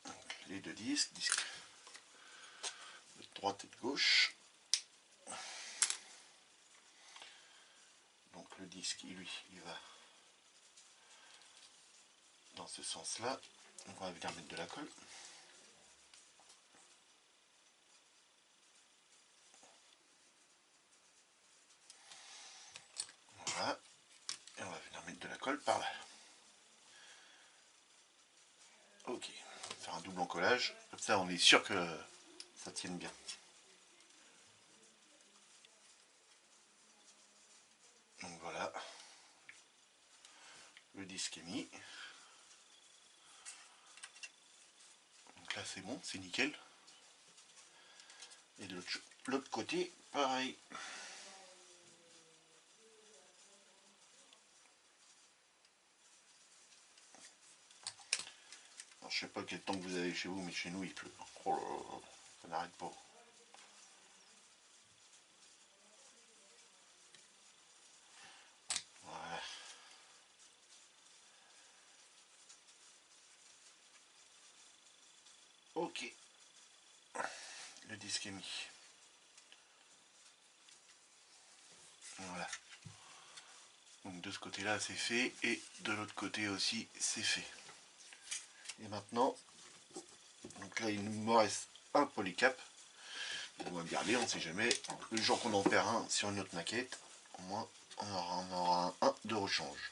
Donc, les deux disques de droite et de gauche. Donc le disque, lui, il va dans ce sens-là. Donc on va venir mettre de la colle. Voilà. Et on va venir mettre de la colle par là. Ok, on va faire un double encollage, comme ça on est sûr que ça tienne bien. Donc voilà, le disque est mis. Donc là c'est bon, c'est nickel. Et de l'autre côté, pareil. Alors, je sais pas quel temps que vous avez chez vous, mais chez nous il pleut. Oh là là, ça n'arrête pas. Voilà. Ok, le disque est mis. Voilà. Donc de ce côté-là c'est fait et de l'autre côté aussi c'est fait. Et maintenant, donc là il nous reste un polycap. On va garder, on ne sait jamais. Le jour qu'on en perd un sur une autre maquette, au moins on aura un de rechange.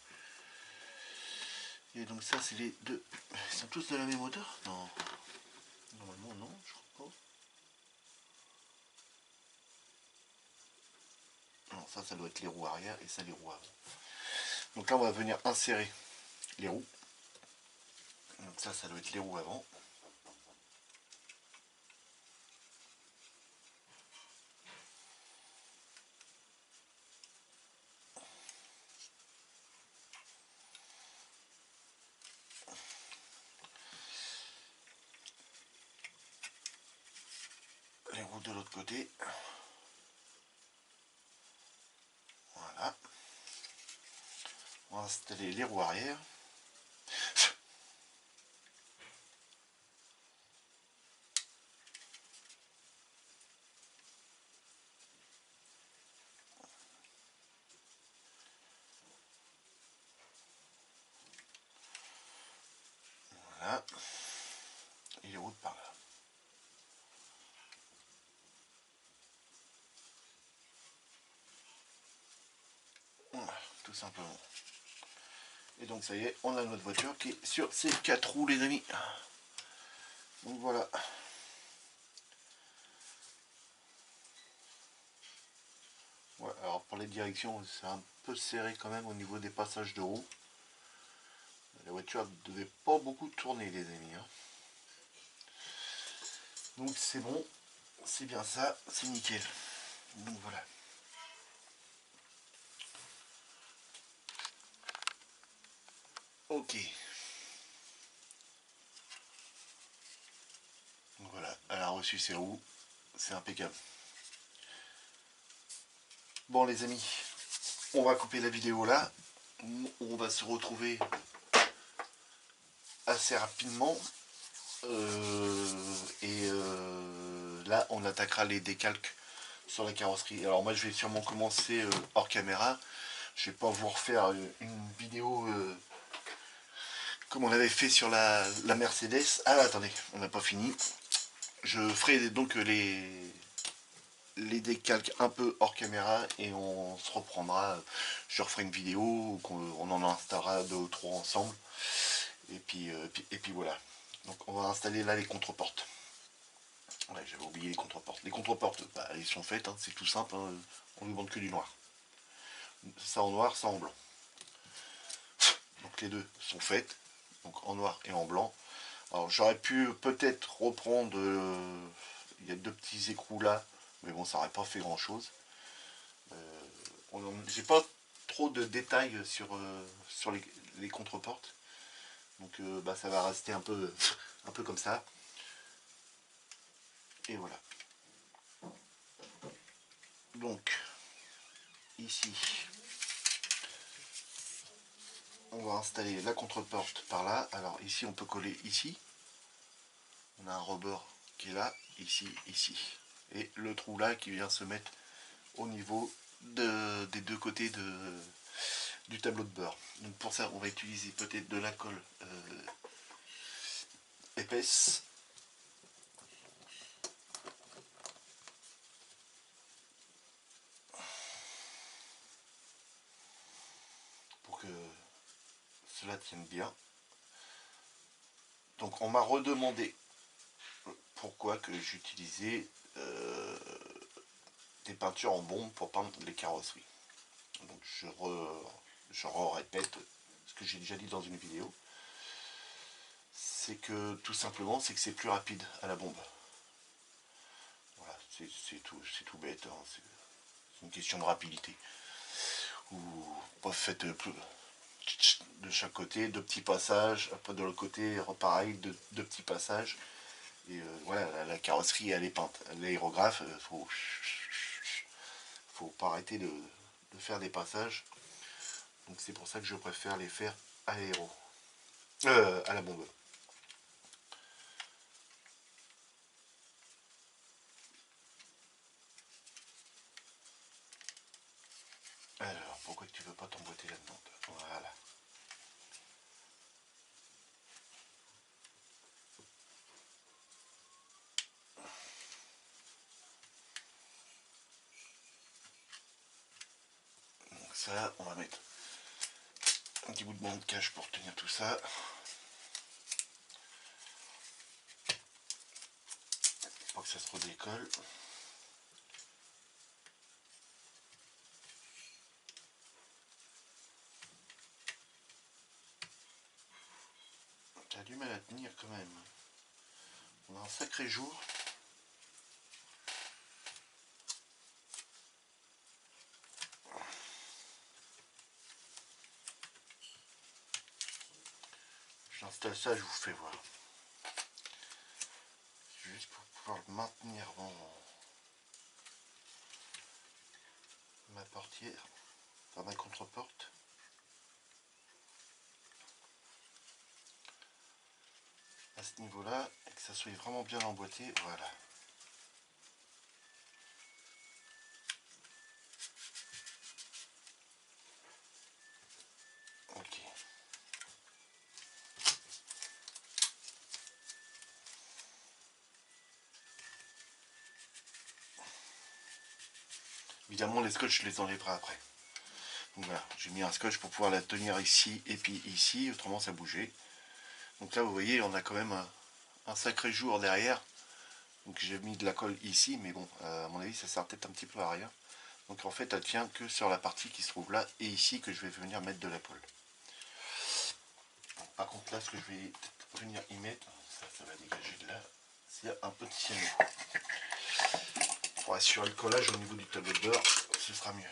Et donc ça c'est les deux. Ils sont tous de la même hauteur? Non. Normalement non, je crois pas. Non, ça doit être les roues arrière et ça les roues avant. Donc là on va venir insérer les roues. Donc ça doit être les roues avant. Les roues de l'autre côté. Voilà. On va installer les roues arrière. Voilà. Et les roues de par là. Voilà, tout simplement. Et donc ça y est, on a notre voiture qui est sur ses 4 roues les amis. Donc voilà. Ouais, alors pour les directions, c'est un peu serré quand même au niveau des passages de roues. La voiture ne devait pas beaucoup tourner les amis. Hein. Donc c'est bon, c'est bien ça, c'est nickel. Donc voilà. Ok. Donc voilà, elle a reçu ses roues, c'est impeccable. Bon les amis, on va couper la vidéo là. On va se retrouver assez rapidement. Là on attaquera les décalques sur la carrosserie. Alors moi je vais sûrement commencer hors caméra. Je vais pas vous refaire une vidéo comme on avait fait sur la Mercedes. Ah attendez, on n'a pas fini. Je ferai donc les décalques un peu hors caméra et on se reprendra. Je referai une vidéo, on en installera 2 ou 3 ensemble. Et puis voilà. Donc on va installer là les contreportes. Ouais, j'avais oublié les contreportes. Les contreportes, bah, elles sont faites, hein, c'est tout simple. Hein, on ne demande que du noir. Ça en noir, ça en blanc. Donc les deux sont faites, donc en noir et en blanc. Alors j'aurais pu peut-être reprendre, il y a deux petits écrous là, mais bon ça n'aurait pas fait grand chose. J'ai pas trop de détails sur les contreportes, donc bah, ça va rester un peu, un peu comme ça. Et voilà. Donc ici, on va installer la contreporte par là. Alors ici on peut coller ici. On a un rebord qui est là, ici, ici. Et le trou là qui vient se mettre au niveau des deux côtés du tableau de bord. Donc pour ça on va utiliser peut-être de la colle épaisse. Pour que cela tienne bien. Donc on m'a redemandé pourquoi que j'utilisais des peintures en bombe pour peindre les carrosseries. Donc je répète ce que j'ai déjà dit dans une vidéo. C'est que tout simplement c'est que c'est plus rapide à la bombe. Voilà, c'est tout bête, hein, c'est une question de rapidité. Ou pas faites de chaque côté, deux petits passages, après de l'autre côté, pareil, deux petits passages. Et voilà, la carrosserie elle est peinte. L'aérographe, faut pas arrêter de faire des passages. Donc c'est pour ça que je préfère les faire à l'aéro. À la bombe. Alors, pourquoi tu veux pas t'emboîter là-dedans? Voilà. Donc ça, on va mettre un petit bout de bande cache pour tenir tout ça. Pour que ça se redécolle. T'as du mal à tenir quand même. On a un sacré jour. J'installe ça, je vous fais voir. Juste pour pouvoir maintenir ma portière, enfin ma contreporte. À ce niveau-là, et que ça soit vraiment bien emboîté, voilà. Ok. Évidemment, les scotch, je les enlèverai après. Donc voilà, j'ai mis un scotch pour pouvoir la tenir ici et puis ici, autrement ça bougeait. Donc là, vous voyez, on a quand même un sacré jour derrière. Donc j'ai mis de la colle ici, mais bon, à mon avis, ça sert peut-être un petit peu à rien. Donc en fait, elle tient que sur la partie qui se trouve là et ici que je vais venir mettre de la colle. Par contre, là, ce que je vais venir y mettre, ça va dégager de là, c'est un peu de cyanure. Pour assurer le collage au niveau du tableau de bord, ce sera mieux.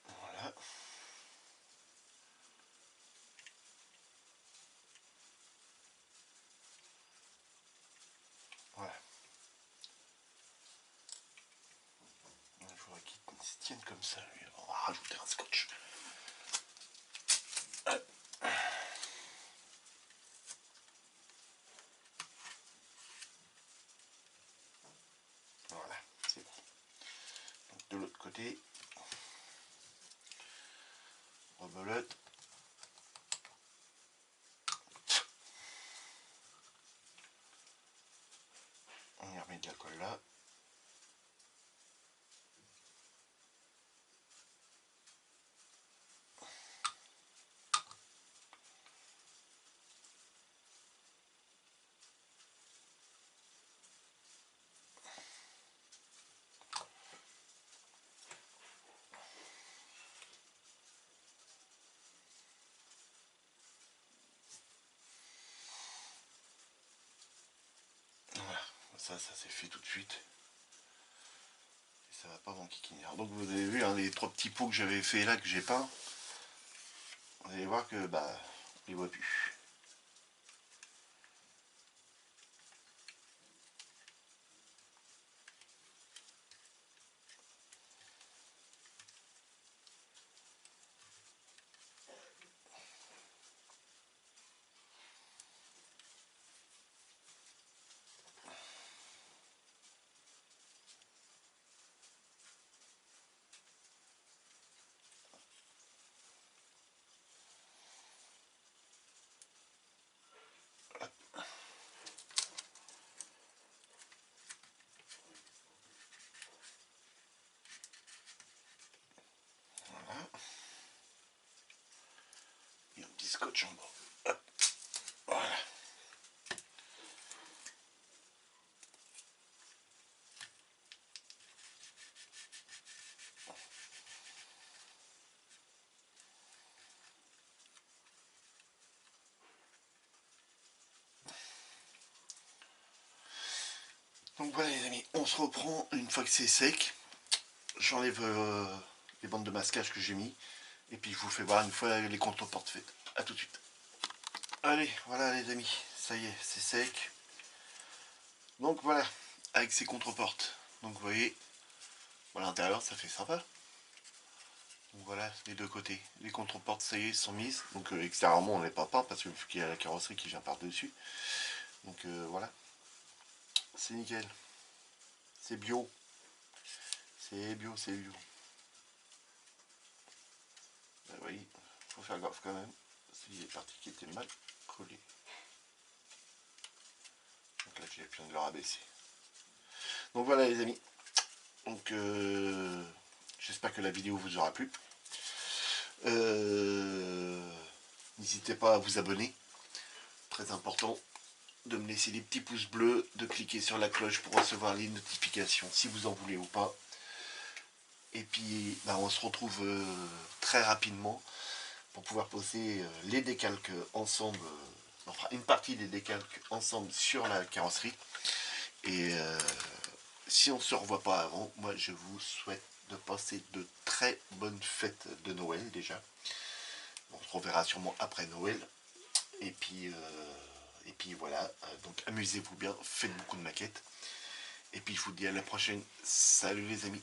Voilà. Voilà. Il faudrait qu'il se tienne comme ça, lui. On va rajouter un scotch. Voilà, c'est bon. Donc de l'autre côté, rebelote. ça s'est fait tout de suite. Et ça va pas m'enquiquiner. Donc vous avez vu hein, les 3 petits pots que j'avais fait là, que j'ai peint. Vous allez voir que bah on les voit plus. Voilà. Et un petit scotch en bas. Hop. Voilà. Donc voilà les amis, on se reprend une fois que c'est sec. J'enlève les bandes de masquage que j'ai mis. Et puis je vous fais voir une fois les contreportes faites. A tout de suite. Allez, voilà les amis, ça y est, c'est sec. Donc voilà, avec ces contreportes. Donc vous voyez, à l'intérieur ça fait sympa. Donc voilà, les deux côtés. Les contreportes, ça y est, sont mises. Donc extérieurement on les peint pas parce qu'il y a la carrosserie qui vient par-dessus. Donc voilà, c'est nickel. C'est bio. C'est bio, c'est bio. Vous voyez, faut faire gaffe quand même. C'est des parties qui étaient mal collées. Donc là j'ai besoin de le rabaisser. Donc voilà les amis. Donc j'espère que la vidéo vous aura plu. N'hésitez pas à vous abonner. Très important de me laisser des petits pouces bleus, de cliquer sur la cloche pour recevoir les notifications si vous en voulez ou pas. Et puis bah, on se retrouve très rapidement pour pouvoir poser les décalques ensemble, enfin une partie des décalques ensemble sur la carrosserie. Et si on ne se revoit pas avant, moi je vous souhaite de passer de très bonnes fêtes de Noël déjà. On se reverra sûrement après Noël. Et puis voilà, donc amusez-vous bien, faites beaucoup de maquettes. Et puis je vous dis à la prochaine. Salut les amis.